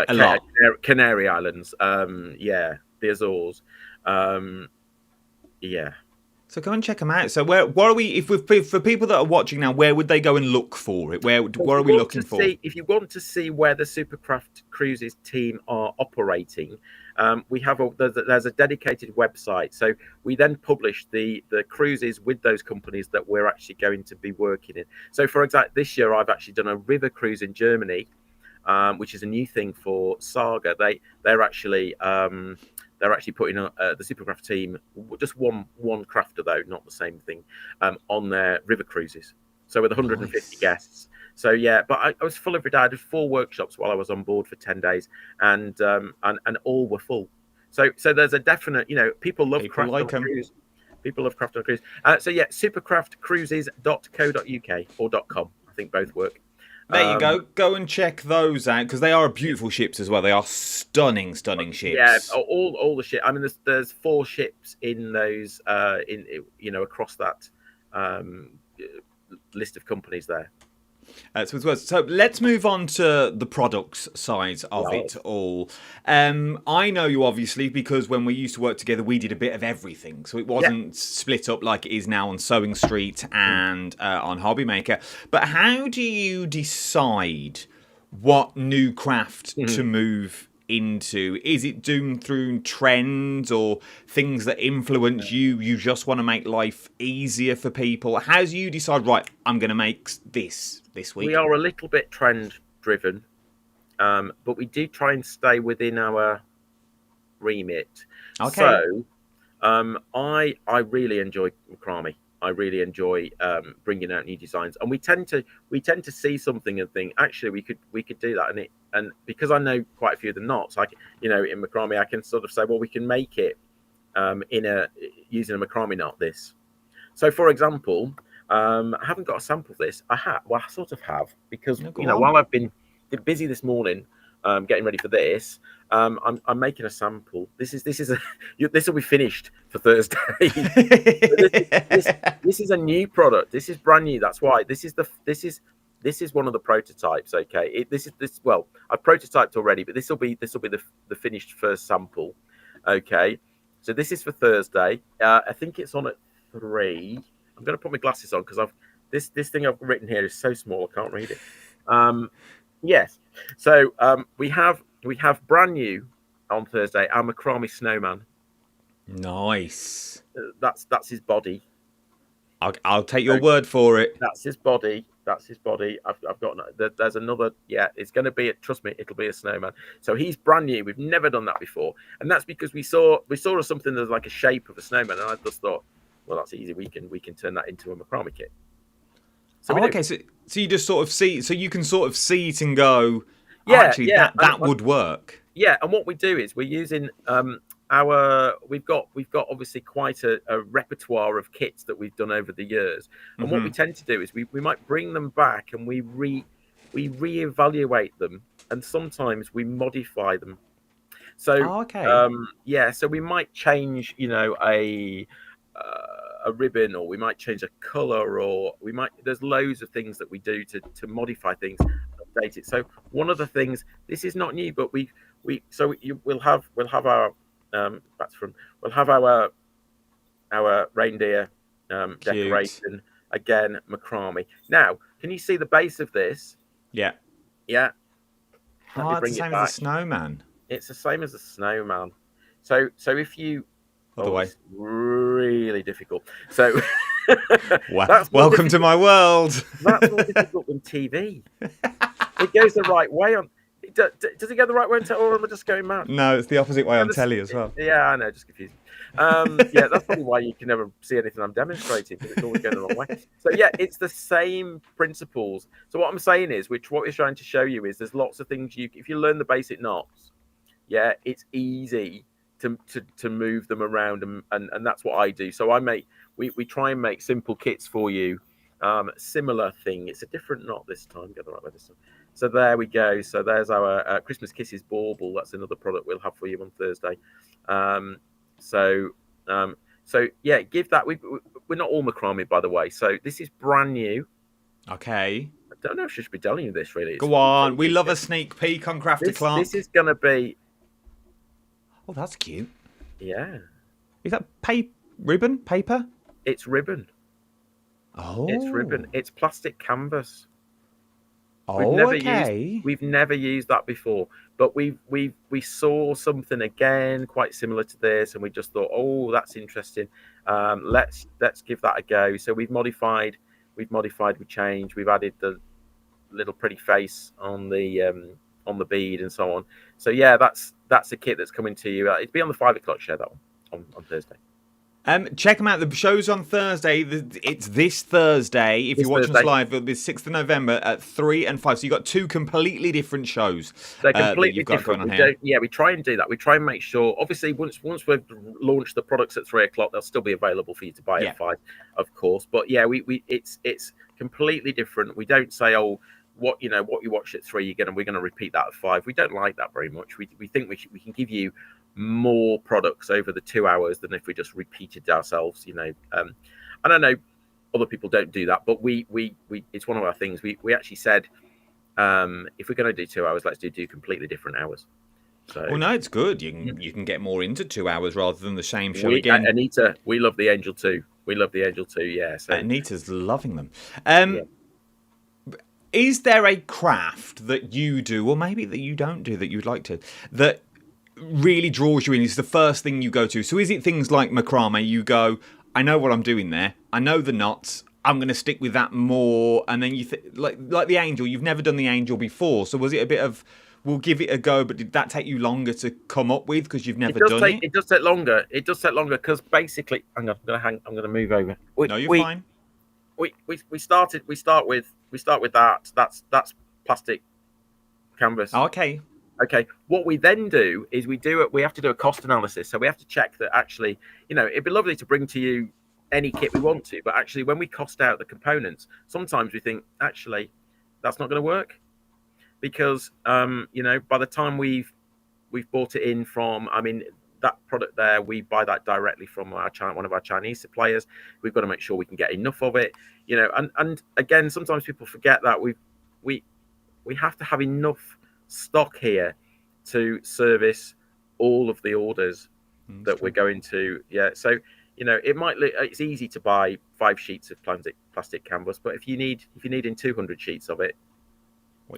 lot. Canary Islands. The Azores. So go and check them out. So where are we? For people that are watching now, where would they go and look for it? Where are we looking for? If you want to see where the Supercraft Cruises team are operating, we have there's a dedicated website. So we then publish the cruises with those companies that we're actually going to be working in. So for example, this year I've actually done a river cruise in Germany, which is a new thing for Saga. They're actually putting the Supercraft team, just one crafter though, not the same thing, on their river cruises. So with 150 guests. So yeah, but I was full every day. I did 4 workshops while I was on board for 10 days, and all were full. So there's a definite, people love craft on cruise. People love craft on cruise. So yeah, supercraftcruises.co.uk or .com. I think both work. There you go. Go and check those out because they are beautiful ships as well. They are stunning, stunning Yeah, ships. all the ship. I mean, there's 4 ships in those across that list of companies there. So let's move on to the products side of Yeah. it all. I know you obviously because when we used to work together, we did a bit of everything. So it wasn't split up like it is now on Sewing Street and on Hobby Maker. But how do you decide what new craft to move into? Is it doomed through trends or things that influence you? You just want to make life easier for people. How do you decide, right, I'm going to make this week? We are a little bit trend driven, but we do try and stay within our remit. Okay. So I really enjoy macrame. I really enjoy bringing out new designs, and we tend to see something and think, actually, we could do that, and because I know quite a few of the knots, like in macrame, I can sort of say, well, we can make it using a macrame knot. This, so for example, I haven't got a sample of this. I sort of have because while I've been busy this morning getting ready for this. I'm making a sample. This will be finished for Thursday. this is a new product. This is brand new. That's why this is one of the prototypes. Okay, well, I've prototyped already, but this will be the finished first sample. Okay, so this is for Thursday. I think it's on at 3. I'm going to put my glasses on because this thing I've written here is so small I can't read it. Yes, so we have brand new on Thursday our macrame snowman. Nice. That's his body. I'll take your word for it. That's his body. I've got. There's another. Yeah, it's going to be. Trust me, it'll be a snowman. So he's brand new. We've never done that before, and that's because we saw something that's like a shape of a snowman, and I just thought, well, that's easy. We can turn that into a macrame kit. So okay, so you just sort of see, so you can sort of see it and go, actually, yeah, that would work. Yeah, and what we do is we're using we've got obviously quite a repertoire of kits that we've done over the years, and what we tend to do is we might bring them back and we reevaluate them, and sometimes we modify them. So so we might change a ribbon, or we might change a color, or there's loads of things that we do to modify things and update it. So one of the things, this is not new, but we'll have our our reindeer decoration again, macrame. Now, can you see the base of this? Yeah. It's the same as a snowman. It's the same as a snowman. So if you other way, it's really difficult. So welcome to my world. That's more difficult than TV. It goes the right way on. Does it go the right way on telly, or am I just going mad? No, it's the opposite way on telly as well. Yeah, I know, just confusing. That's probably why you can never see anything I'm demonstrating, because it's always going the wrong way. So it's the same principles. So what I'm saying is, what we're trying to show you is, there's lots of things if you learn the basic knots, it's easy to move them around, and that's what I do. So we try and make simple kits for you. Similar thing. It's a different knot this time. Get the right way this time. So there we go. So there's our Christmas Kisses bauble. That's another product we'll have for you on Thursday. Give that. We're not all macrame, by the way. So this is brand new. Okay. I don't know if I should be telling you this, really. Go on. We love a sneak peek on Crafty Clark. This is going to be... Oh, that's cute. Yeah. Is that ribbon? Paper? It's ribbon. Oh. It's ribbon. It's plastic canvas. Oh, We've never used that before, but we saw something again quite similar to this, and we just thought, oh, that's interesting. Let's give that a go. So we've modified, we changed, we've added the little pretty face on the bead and so on. So that's a kit that's coming to you. It'll be on the 5 o'clock show, that one on Thursday. Check them out. The show's on Thursday. It's this Thursday. If you're watching us live, it'll be 6th of November at 3 and 5. So you've got 2 completely different shows. They're completely different. We try and do that. We try and make sure, obviously, once we've launched the products at 3 o'clock, they'll still be available for you to buy at 5, of course. But it's completely different. We don't say, oh, what you watched at 3, we're gonna repeat that at 5. We don't like that very much. We think we can give you more products over the 2 hours than if we just repeated ourselves. And I know other people don't do that, but we it's one of our things. We actually said, if we're going to do 2 hours, let's do completely different hours. So Well, no, it's good. You can get more into 2 hours rather than the same show we, again. Anita, we love the Angel 2. We love the Angel 2. Yeah. So Anita's loving them. yeah. Is there a craft that you do, or maybe that you don't do, that you'd like to, that really draws you in? Is the first thing you go to? So is it things like macrame? You go, I know what I'm doing there. I know the knots. I'm going to stick with that more. And then you like the angel. You've never done the angel before, so was it a bit of, we'll give it a go? But did that take you longer to come up with because you've never done it? It does take longer. It does take longer because basically, I'm going to move over. No, you're fine. We start with that. That's plastic canvas. Oh, okay. Okay. What we then do is we have to do a cost analysis. So we have to check that actually, it'd be lovely to bring to you any kit we want to, but actually when we cost out the components, sometimes we think actually that's not going to work because by the time we've bought it in from, that product there, we buy that directly from one of our Chinese suppliers. We've got to make sure we can get enough of it, and again, sometimes people forget that we have to have enough stock here to service all of the orders that we're going to. Yeah, so it might look, it's easy to buy 5 sheets of plastic canvas, but if you're needing 200 sheets of it,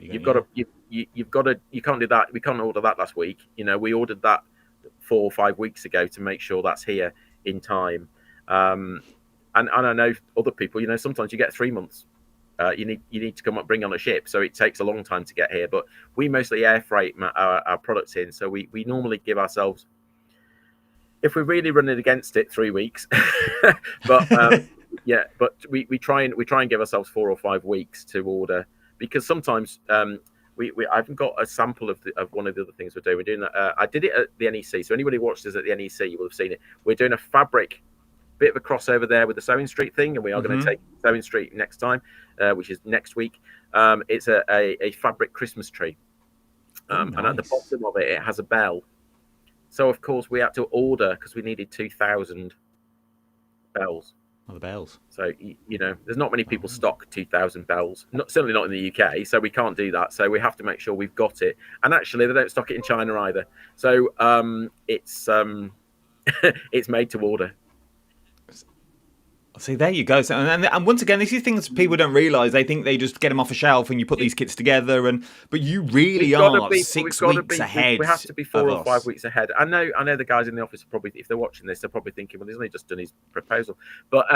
you can't do that. We can't order that last week. We ordered that 4 or 5 weeks ago to make sure that's here in time. And I know other people, sometimes you get 3 months. You need to bring on a ship, so it takes a long time to get here. But we mostly air freight our products in, so we normally give ourselves, if we're really running against it, 3 weeks. But but we try and give ourselves 4 or 5 weeks to order, because sometimes I haven't got a sample of one of the other things we're doing. We're doing I did it at the NEC, so anybody who watched us at the NEC, you will have seen it. We're doing a fabric, bit of a crossover there with the Sewing Street thing, and we are going to take Sewing Street next time, which is next week. It's a fabric Christmas tree, nice. And at the bottom of it has a bell. So of course we had to order because we needed 2,000 bells. Oh, the bells. So there's not many people stock 2,000 bells. Certainly not in the UK. So we can't do that. So we have to make sure we've got it. And actually, they don't stock it in China either. So it's it's made to order. See, there you go. So, and once again, these are things people don't realise. They think they just get them off a shelf and you put these kits together. But you really are 6 weeks ahead. We have to be 4 or 5 weeks ahead. I know the guys in the office are probably, if they're watching this, they're probably thinking, well, he's only just done his proposal. But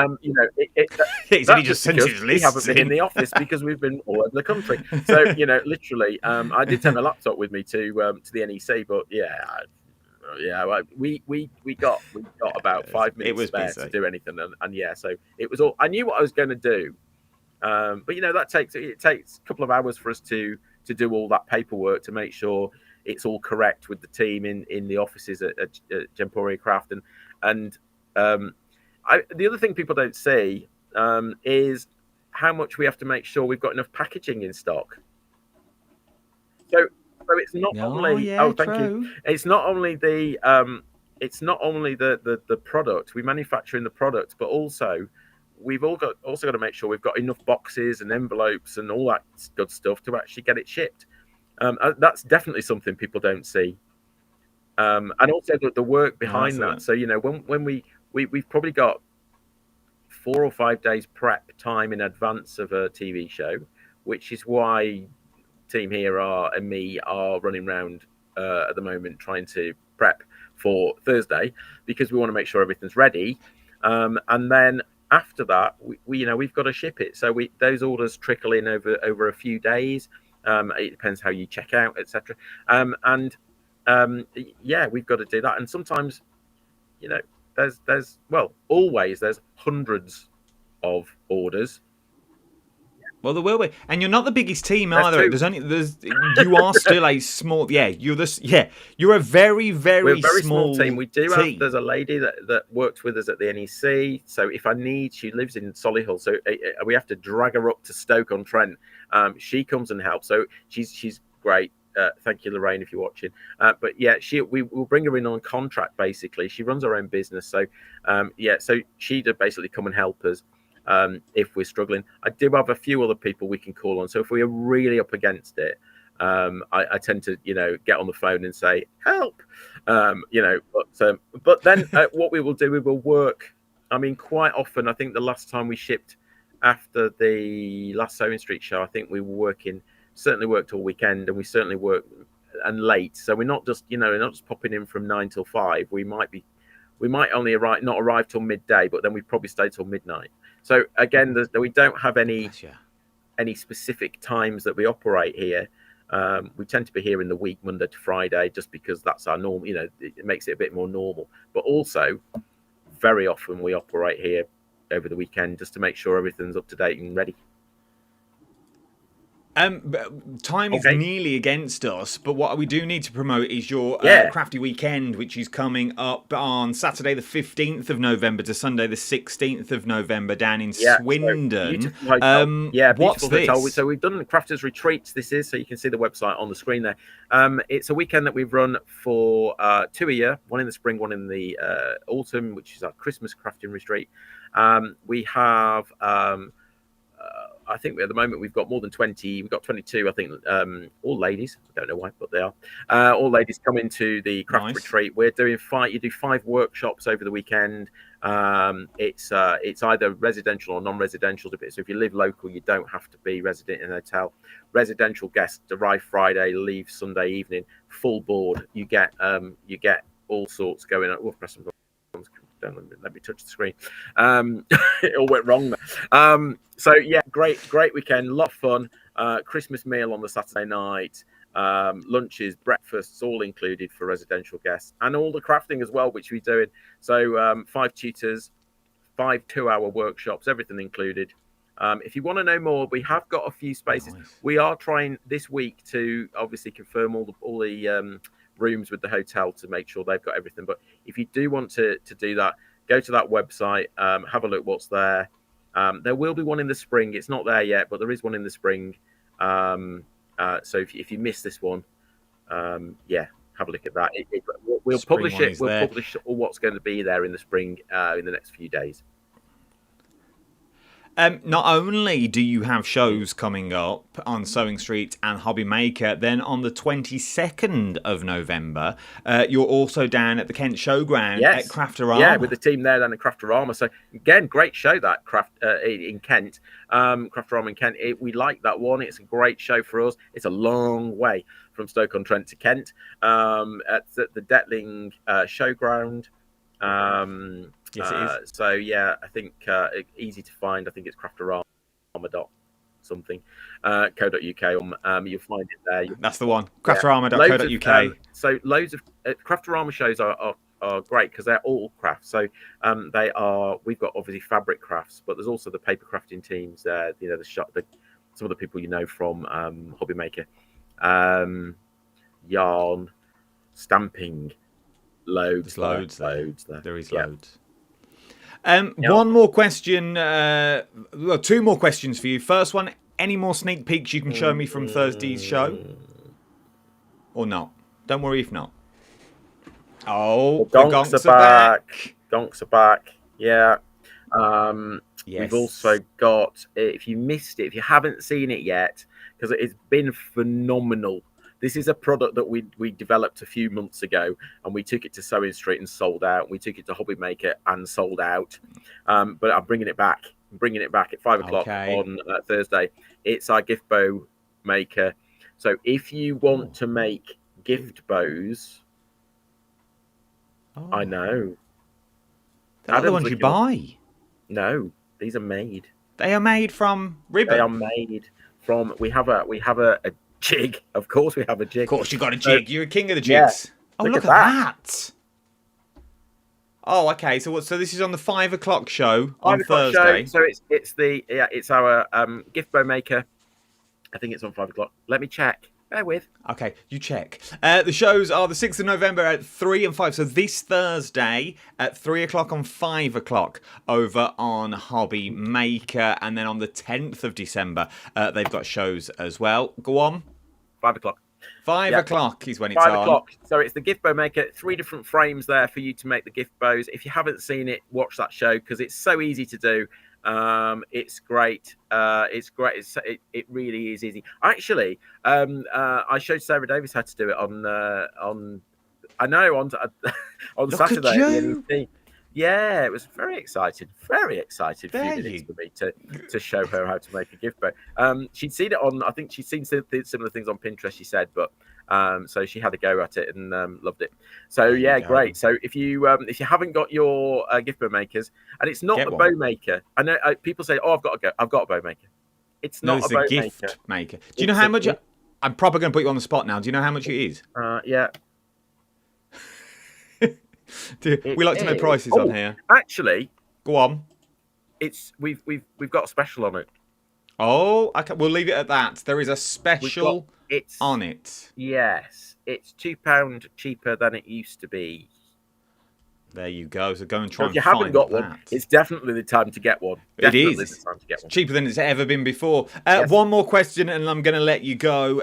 he's only just sent his list. We haven't been in the office because we've been all over the country. So literally, I did take my laptop with me to the NEC, but we got about 5 minutes spare to do anything, and so it was all. I knew what I was going to do, but that takes a couple of hours for us to do all that paperwork to make sure it's all correct with the team in the offices at Gemporia Craft, and the other thing people don't see is how much we have to make sure we've got enough packaging in stock. So it's not only thank you. It's not only the product we manufacture in the product, but also we've got to make sure we've got enough boxes and envelopes and all that good stuff to actually get it shipped. That's definitely something people don't see. And also the work behind that. So when we've probably got 4 or 5 days prep time in advance of a TV show, which is why team here and me are running around at the moment trying to prep for Thursday, because we want to make sure everything's ready, and then after that we've got to ship it. So those orders trickle in over a few days. It depends how you check out, etc. We've got to do that, and sometimes there's hundreds of orders. Well, there will be, and you're not the biggest team either. You are still a small. You're a very, very small team. We do have. There's a lady that works with us at the NEC. So if I need, she lives in Solihull, so we have to drag her up to Stoke-on-Trent, She comes and helps. So she's great. Thank you, Lorraine, if you're watching. But yeah, we will bring her in on contract. Basically, she runs her own business. So yeah, so she'd basically come and help us if we're struggling. I do have a few other people we can call on. So if we are really up against it, I tend to get on the phone and say help. But then what we will do, we will work. I mean, quite often, I think the last time we shipped after the last Sewing Street show, I think we were working. Certainly worked all weekend, and we certainly worked and late. So we're not just not just popping in from 9 till 5. We might only not arrive till midday, but then we probably stay till midnight. So again, we don't have any specific times that we operate here. We tend to be here in the week, Monday to Friday, just because that's our norm. It makes it a bit more normal. But also, very often we operate here over the weekend just to make sure everything's up to date and ready. Time is nearly against us, but what we do need to promote is your Crafty Weekend, which is coming up on Saturday the 15th of November to Sunday the 16th of November down in Swindon. What's this? Hotel. So we've done Crafters Retreats, so you can see the website on the screen there. It's a weekend that we've run for 2 a year, one in the spring, one in the autumn, which is our Christmas crafting retreat. We have... I think at the moment we've got more than 20. We've got 22, I think, all ladies. I don't know why, but they are. All ladies come into the craft retreat. We're doing you do 5 workshops over the weekend. It's either residential or non-residential. So if you live local, you don't have to be resident in a hotel. Residential guests arrive Friday, leave Sunday evening, full board. You get all sorts going on. Oh, press some buttons. Let me touch the screen. It all went wrong there. So yeah, great weekend, lot of fun. Christmas meal on the Saturday night, lunches, breakfasts, all included for residential guests, and all the crafting as well, which we're doing. So 5 tutors, 5 2-hour workshops, everything included. If you want to know more, we have got a few spaces. Nice. We are trying this week to obviously confirm all the rooms with the hotel to make sure they've got everything. But if you do want to do that, go to that website, have a look what's there. There will be one in the spring. It's not there yet, but there is one in the spring. So if you miss this one, have a look at that. We'll publish it. We'll publish what's going to be there in the spring in the next few days. Not only do you have shows coming up on Sewing Street and Hobby Maker, then on the 22nd of November, you're also down at the Kent Showground at Craftorama. Yeah, with the team there down at Craftorama. So again, great show that in Kent, Craftorama in Kent. We like that one. It's a great show for us. It's a long way from Stoke-on-Trent to Kent. At the Detling Showground. Yes, it is. So yeah, I think easy to find. I think it's craftorama something .co.uk. You'll find it there. That's the one. Craftorama.co.uk. So loads of Craftorama shows are great because they're all crafts. So we've got obviously fabric crafts, but there's also the paper crafting teams. Some of the people from Hobby Maker, yarn, stamping. Loads there. There is loads. One more question. 2 more questions for you. First one: any more sneak peeks you can show me from Thursday's show, or not? Don't worry if not. Oh, the gonks are back. Gonks are back. Yeah. Yes. We've also got. If you missed it, if you haven't seen it yet, because it's been phenomenal. This is a product that we developed a few months ago, and we took it to Sewing Street and sold out. We took it to Hobby Maker and sold out. But I'm bringing it back. At 5 o'clock on Thursday. It's our gift bow maker. So if you want to make gift bows, I know. They're the ones you buy. No, these are made. They are made from ribbon. They are made from. We have a jig. Of course we have a jig. Of course you got a jig. You're a king of the jigs. Yeah. Oh, look at that. Oh, okay. So this is on the 5 o'clock show on Thursday. So it's our gift bow maker. I think it's on 5 o'clock. Let me check. Bear with. Okay, you check. The shows are the 6th of November at 3 and 5. So this Thursday at 3 o'clock and 5 o'clock over on Hobby Maker. And then on the 10th of December, they've got shows as well. Go on. 5 o'clock. 5 Yeah. o'clock is when it's 5 on. o'clock. So it's the gift bow maker. 3 different frames there for you to make the gift bows. If you haven't seen it, watch that show because it's so easy to do. It's great. It's great. It really is easy. Actually, I showed Sarah Davis how to do it on on Look Saturday at at the you. NEC. Yeah, it was very excited few There minutes you- for me to show her how to make a gift bow. She'd seen it on, I think she'd seen similar things on Pinterest, she said, but so she had a go at it and loved it. So There you yeah, go. great. So if you haven't got your gift bow makers, and it's not Get a one. bow maker. I know people say, "Oh, I've got a bow maker." It's No, not it's a bow a gift maker. maker. Do you know It's how a much? gift- I'm probably going to put you on the spot now. Do you know how much it is? Yeah. We like to know is. prices Oh, on here. Actually, Go on. it's we've got a special on it. Oh, okay. We'll leave it at that. There is a special It's on it. Yes, it's £2 cheaper than it used to be. There you go. So go and So try if and you haven't find that. that. One, it's definitely the time to get one. It Definitely is. the time to get one. Cheaper than it's ever been before. Yes. One more question, and I'm going to let you go.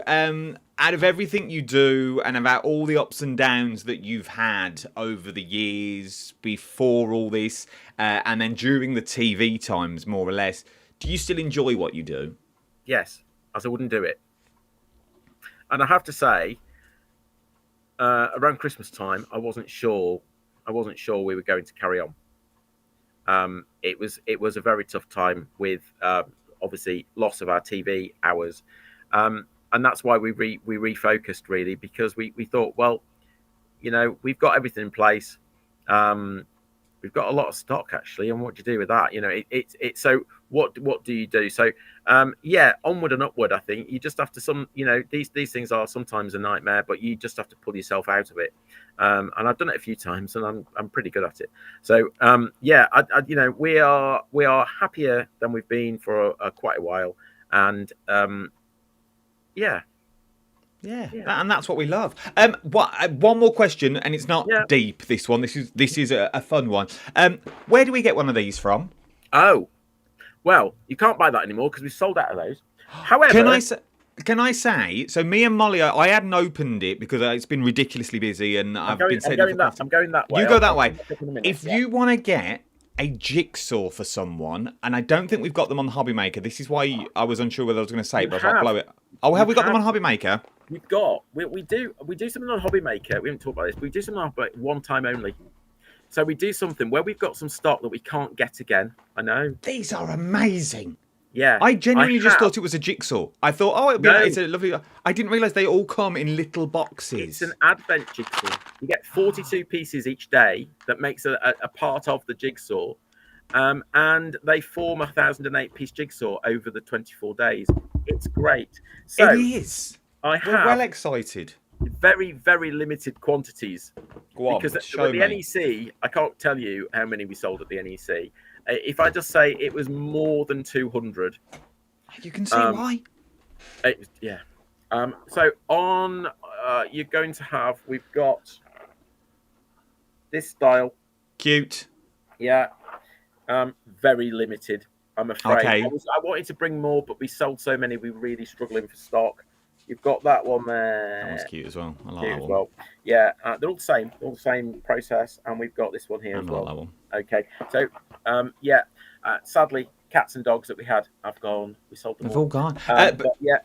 Out of everything you do, and about all the ups and downs that you've had over the years before all this, and then during the TV times, more or less, do you still enjoy what you do? Yes, as I wouldn't do it. And I have to say, around Christmas time, I wasn't sure we were going to carry on. It was a very tough time with obviously loss of our TV hours, and that's why we refocused really, because we thought, well, you know, we've got everything in place. We've got a lot of stock actually, and what do you do with that? You know, it's so what do you do? So yeah, onward and upward. I think you just have to these things are sometimes a nightmare, but you just have to pull yourself out of it. And I've done it a few times, and I'm pretty good at it. So yeah, we are happier than we've been for quite a while, and yeah. Yeah, and that's what we love. One more question, and it's not deep. This one, this is a fun one. Where do we get one of these from? Oh, well, you can't buy that anymore because we've sold out of those. However, Can I say? So me and Molly, I hadn't opened it because it's been ridiculously busy, and I'm going that way. You go that way. If Yeah. you want to get a jigsaw for someone, and I don't think we've got them on Hobby Maker. This is why I was unsure whether I was going to say it, but I was like, blow it. Oh, have we got them on Hobby Maker? We've got we do something on Hobby Maker. We haven't talked about this. We do something on one time only. So we do something where we've got some stock that we can't get again. I know. These are amazing. Yeah. I genuinely just thought it was a jigsaw. I thought, oh, it's a lovely. I didn't realise they all come in little boxes. It's an advent jigsaw. You get 42 pieces each day that makes a part of the jigsaw. And they form a 1,008-piece jigsaw over the 24 days. It's great. So it is. I We're have well excited. very, very limited quantities. Go on, because show with the me. NEC, I can't tell you how many we sold at the NEC. If I just say it was more than 200. You can see why. Yeah. So on, you're going to have, we've got this style. Cute. Yeah. Very limited, I'm afraid. Okay. I wanted to bring more, but we sold so many, we were really struggling for stock. You've got that one there. That one's cute as well. I like Cute that as one. well. Yeah, they're all the same. They're all the same process, and we've got this one here I as like well. that one. Okay, so yeah, sadly, cats and dogs that we had have gone. We sold them They've all gone. but yeah,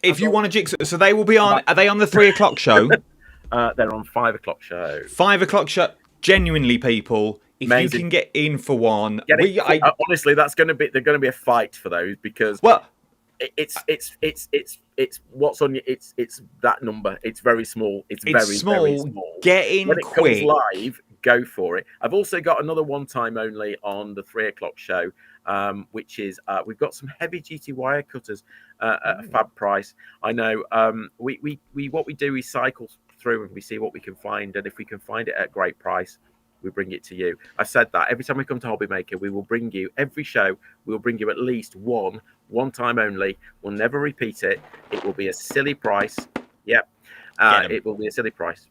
if you want a jigsaw, so they will be on. Are they on the 3 o'clock show? they're on 5 o'clock show. 5 o'clock show. Genuinely, people, if Amazing. you can get in for one, Honestly, they're going to be a fight for those because it's what's on your it's that number. It's very small. It's very very small. Get in when it quick. comes live, go for it. I've also got another one time only on the 3 o'clock show, which is we've got some heavy duty wire cutters at a fab price. I know. We what we do is cycle through and we see what we can find, and if we can find it at a great price, we bring it to you. I said that every time we come to Hobby Maker, we will bring you every show. We will bring you at least one time only. We'll never repeat it. It will be a silly price. Yep, it will be a silly price.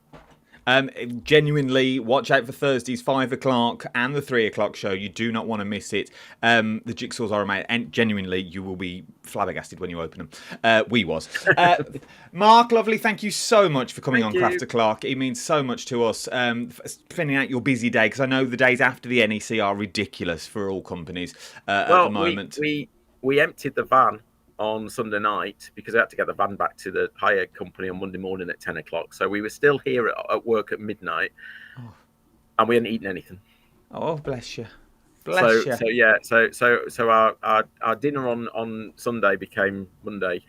Genuinely, watch out for Thursday's 5 o'clock and the 3 o'clock show. You do not want to miss it. The jigsaws are amazing, and genuinely, you will be flabbergasted when you open them. We was. Mark, lovely, thank you so much for coming on Craft O'Clock. It means so much to us. Spending out your busy day, because I know the days after the NEC are ridiculous for all companies at the moment. We emptied the van on Sunday night because I had to get the van back to the hire company on Monday morning at 10 o'clock. So we were still here at work at midnight, and we hadn't eaten anything. Oh, bless you. So our dinner on Sunday became Monday.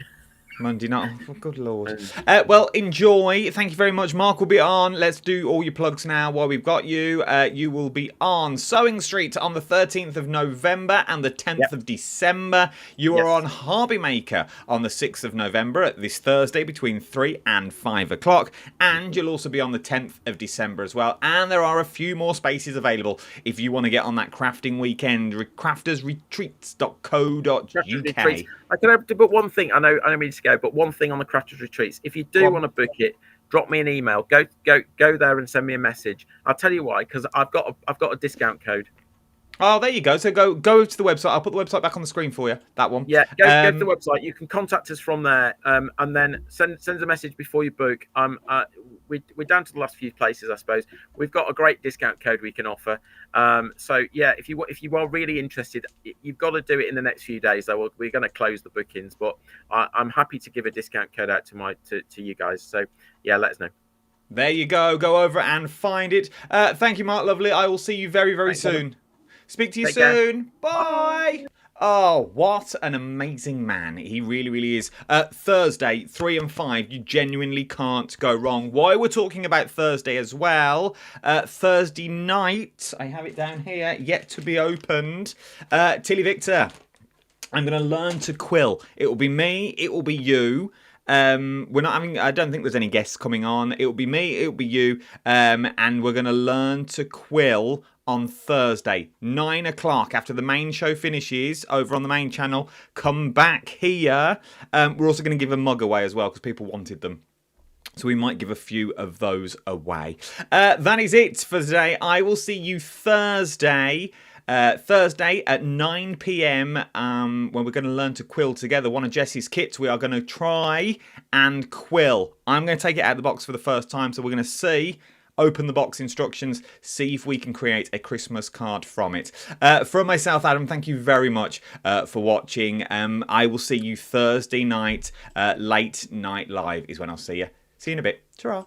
Monday night. Oh, good Lord. Well, enjoy. Thank you very much. Mark will be on. Let's do all your plugs now while we've got you. You will be on Sewing Street on the 13th of November and the 10th of December. You are on Hobby Maker on the 6th of November at this Thursday between 3 and 5 o'clock. And you'll also be on the 10th of December as well. And there are a few more spaces available if you want to get on that crafting weekend. craftersretreats.co.uk. I can but one thing. I know I mean to go, but one thing on the Crafters Retreats. If you do want to book it, drop me an email. Go there and send me a message. I'll tell you why, because I've got a discount code. Oh, there you go. So go to the website. I'll put the website back on the screen for you. That one. Yeah, go to the website. You can contact us from there, and then send us a message before you book. We're down to the last few places, I suppose. We've got a great discount code we can offer. So yeah, if you are really interested, you've got to do it in the next few days. Though we're going to close the bookings, but I'm happy to give a discount code out to you guys. So yeah, let us know. There you go. Go over and find it. Thank you, Mark. Lovely. I will see you very, very soon. Speak to you soon. Bye. Oh, what an amazing man. He really, really is. Thursday, 3 and 5. You genuinely can't go wrong. Why we're talking about Thursday as well. Thursday night, I have it down here, yet to be opened. Tilly Victor, I'm going to learn to quill. It will be me. It will be you. We're not having, I don't think there's any guests coming on. It will be me. It will be you. And we're going to learn to quill on Thursday, 9 o'clock, after the main show finishes over on the main channel. Come back here. We're also going to give a mug away as well because people wanted them. So we might give a few of those away. That is it for today. I will see you Thursday. Thursday at 9 p.m. When we're going to learn to quill together one of Jessie's kits. We are going to try and quill. I'm going to take it out of the box for the first time, so we're going to see. Open the box instructions, see if we can create a Christmas card from it. From myself, Adam, thank you very much for watching. I will see you Thursday night, late night live is when I'll see you. See you in a bit. Ta-ra.